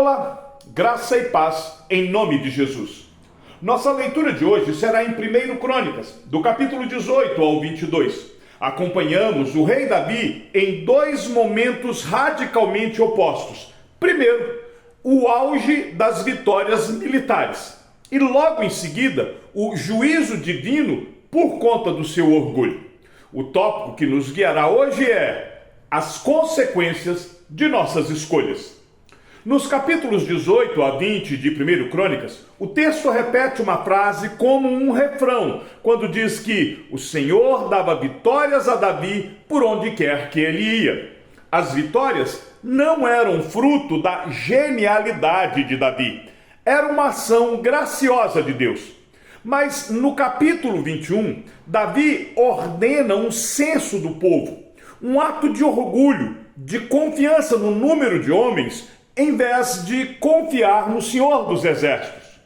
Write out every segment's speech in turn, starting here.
Olá, graça e paz em nome de Jesus. Nossa leitura de hoje será em 1 Crônicas, do capítulo 18 ao 22. Acompanhamos o rei Davi em dois momentos radicalmente opostos. Primeiro, o auge das vitórias militares e logo em seguida, o juízo divino por conta do seu orgulho. O tópico que nos guiará hoje é as consequências de nossas escolhas. Nos capítulos 18 a 20 de 1 Crônicas, o texto repete uma frase como um refrão, quando diz que o Senhor dava vitórias a Davi por onde quer que ele ia. As vitórias não eram fruto da genialidade de Davi, era uma ação graciosa de Deus. Mas no capítulo 21, Davi ordena um censo do povo, um ato de orgulho, de confiança no número de homens, em vez de confiar no Senhor dos Exércitos.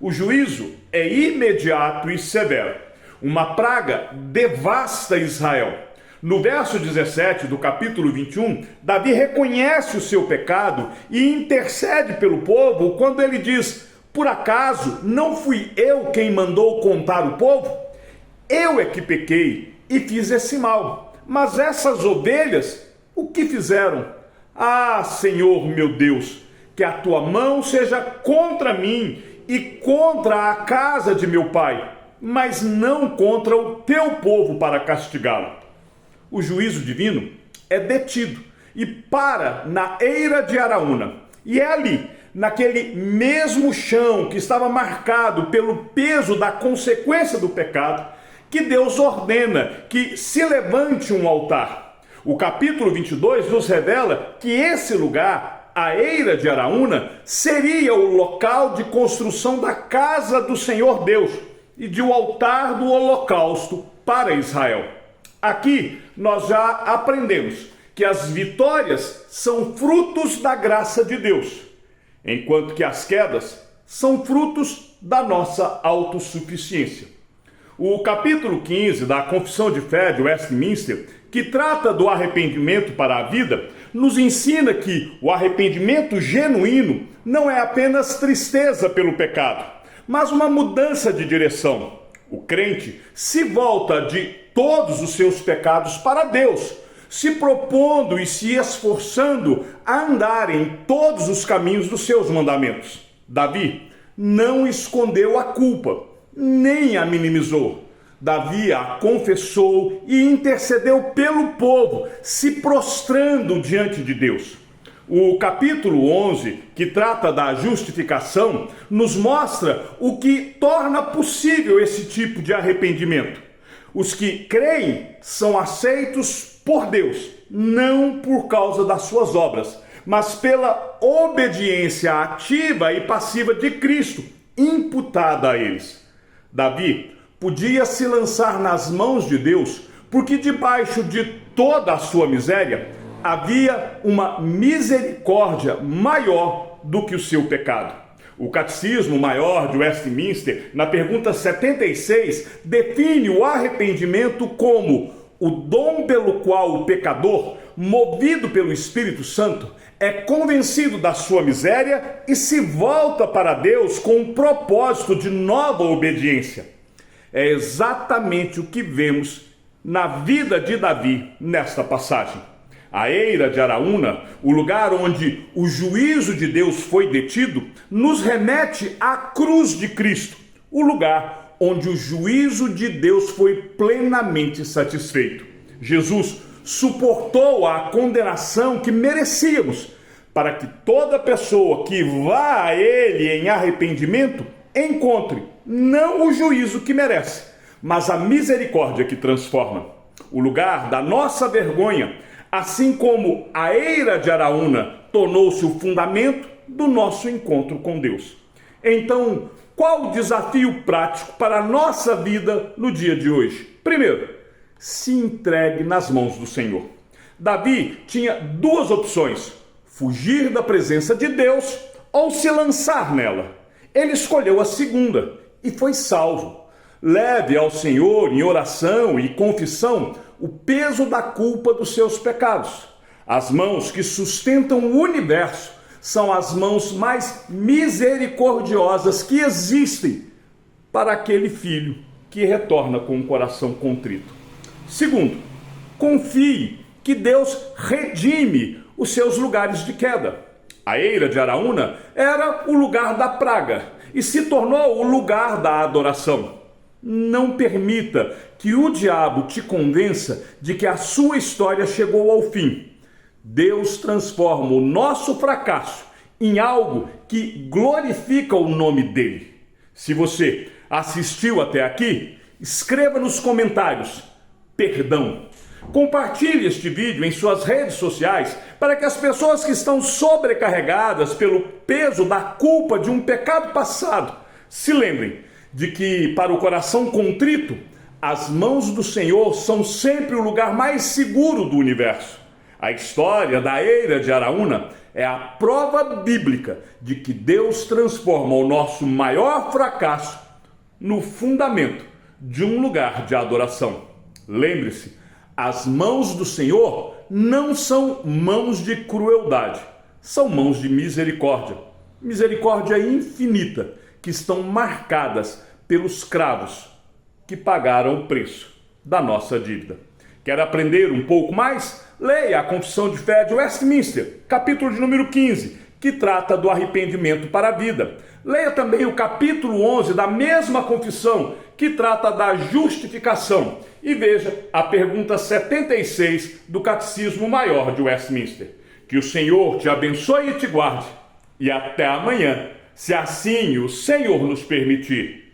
O juízo é imediato e severo. Uma praga devasta Israel. No verso 17 do capítulo 21, Davi reconhece o seu pecado e intercede pelo povo quando ele diz: por acaso não fui eu quem mandou contar o povo? Eu é que pequei e fiz esse mal. Mas essas ovelhas, o que fizeram? Ah, Senhor meu Deus, que a tua mão seja contra mim e contra a casa de meu pai, mas não contra o teu povo para castigá-lo. O juízo divino é detido e para na eira de Araúna. E é ali, naquele mesmo chão que estava marcado pelo peso da consequência do pecado, que Deus ordena que se levante um altar. O capítulo 22 nos revela que esse lugar, a eira de Araúna, seria o local de construção da casa do Senhor Deus e de um altar do holocausto para Israel. Aqui nós já aprendemos que as vitórias são frutos da graça de Deus, enquanto que as quedas são frutos da nossa autossuficiência. O capítulo 15 da Confissão de Fé de Westminster, que trata do arrependimento para a vida, nos ensina que o arrependimento genuíno não é apenas tristeza pelo pecado, mas uma mudança de direção. O crente se volta de todos os seus pecados para Deus, se propondo e se esforçando a andar em todos os caminhos dos seus mandamentos. Davi não escondeu a culpa, nem a minimizou. Davi a confessou e intercedeu pelo povo, se prostrando diante de Deus. O capítulo 11, que trata da justificação, nos mostra o que torna possível esse tipo de arrependimento. Os que creem são aceitos por Deus, não por causa das suas obras, mas pela obediência ativa e passiva de Cristo, imputada a eles. Davi podia se lançar nas mãos de Deus, porque debaixo de toda a sua miséria, havia uma misericórdia maior do que o seu pecado. O Catecismo Maior de Westminster, na pergunta 76, define o arrependimento como o dom pelo qual o pecador, movido pelo Espírito Santo, é convencido da sua miséria e se volta para Deus com um propósito de nova obediência. É exatamente o que vemos na vida de Davi nesta passagem. A eira de Araúna, o lugar onde o juízo de Deus foi detido, nos remete à cruz de Cristo, o lugar onde o juízo de Deus foi plenamente satisfeito. Jesus suportou a condenação que merecíamos, para que toda pessoa que vá a Ele em arrependimento encontre não o juízo que merece, mas a misericórdia que transforma. O lugar da nossa vergonha, assim como a eira de Araúna tornou-se o fundamento do nosso encontro com Deus. Então, qual o desafio prático para a nossa vida no dia de hoje? Primeiro, se entregue nas mãos do Senhor. Davi tinha duas opções: fugir da presença de Deus ou se lançar nela. Ele escolheu a segunda e foi salvo. Leve ao Senhor em oração e confissão o peso da culpa dos seus pecados. As mãos que sustentam o universo são as mãos mais misericordiosas que existem para aquele filho que retorna com um coração contrito. Segundo, confie que Deus redime os seus lugares de queda. A eira de Araúna era o lugar da praga e se tornou o lugar da adoração. Não permita que o diabo te convença de que a sua história chegou ao fim. Deus transforma o nosso fracasso em algo que glorifica o nome dele. Se você assistiu até aqui, escreva nos comentários perdão. Compartilhe este vídeo em suas redes sociais para que as pessoas que estão sobrecarregadas pelo peso da culpa de um pecado passado se lembrem de que, para o coração contrito, as mãos do Senhor são sempre o lugar mais seguro do universo. A história da eira de Araúna é a prova bíblica de que Deus transforma o nosso maior fracasso no fundamento de um lugar de adoração. Lembre-se, as mãos do Senhor não são mãos de crueldade, são mãos de misericórdia. Misericórdia infinita, que estão marcadas pelos cravos que pagaram o preço da nossa dívida. Quer aprender um pouco mais? Leia a Confissão de Fé de Westminster, capítulo de número 15, que trata do arrependimento para a vida. Leia também o capítulo 11 da mesma confissão, que trata da justificação. E veja a pergunta 76 do Catecismo Maior de Westminster. Que o Senhor te abençoe e te guarde. E até amanhã, se assim o Senhor nos permitir.